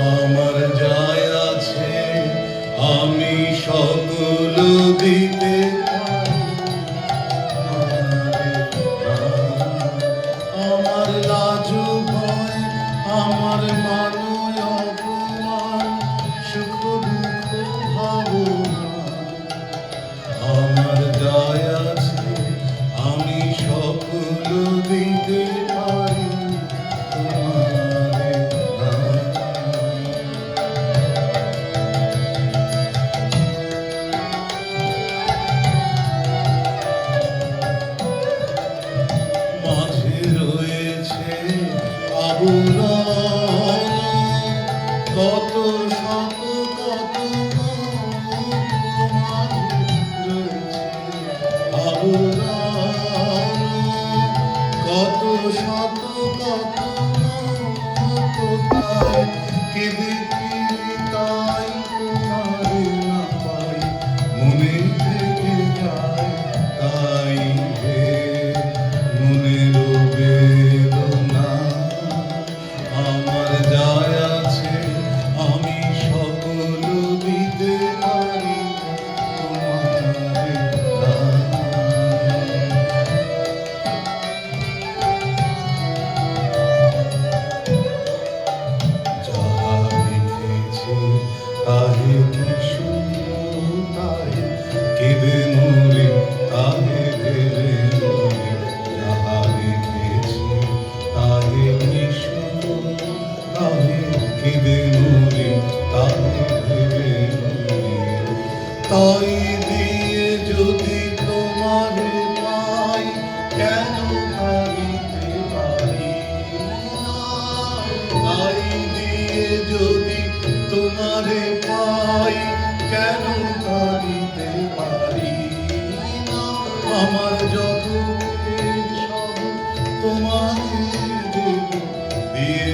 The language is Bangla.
আমার যায় আছে আমি সকল দিতে আমার লাজ ভয় আমার মানয় অপমান সুখ দুঃখ ভাবনা আমার যায় আছে আমি সকল দিতে পারি মাঝে রয়েছে আবরণ কত শত কত আবরণ কত শত কত কোথায় কেঁদে ফিরি তাই তোমারে না পাই মনে থেকে যায় তাই হে মনের বেদনা আমার যায় আছে আমি সকল দিতে পারি তোমারে যাহা লিখেছি তাহে কি সুন্দর তাহে কেঁদে মরি তাহে ভেবে মরি যাহা লিখেছি তাহে কি সুন্দর তাহে কেঁদে মরি তাহে ভেবে মরি তাই দিয়ে যদি তোমারে পাই কেন কাঁদিতে পারি না তাই দিয়ে যদি তোমারে পাই কেন কাঁদিতে পারি না আমার যত সব তোমারে দেব দিয়ে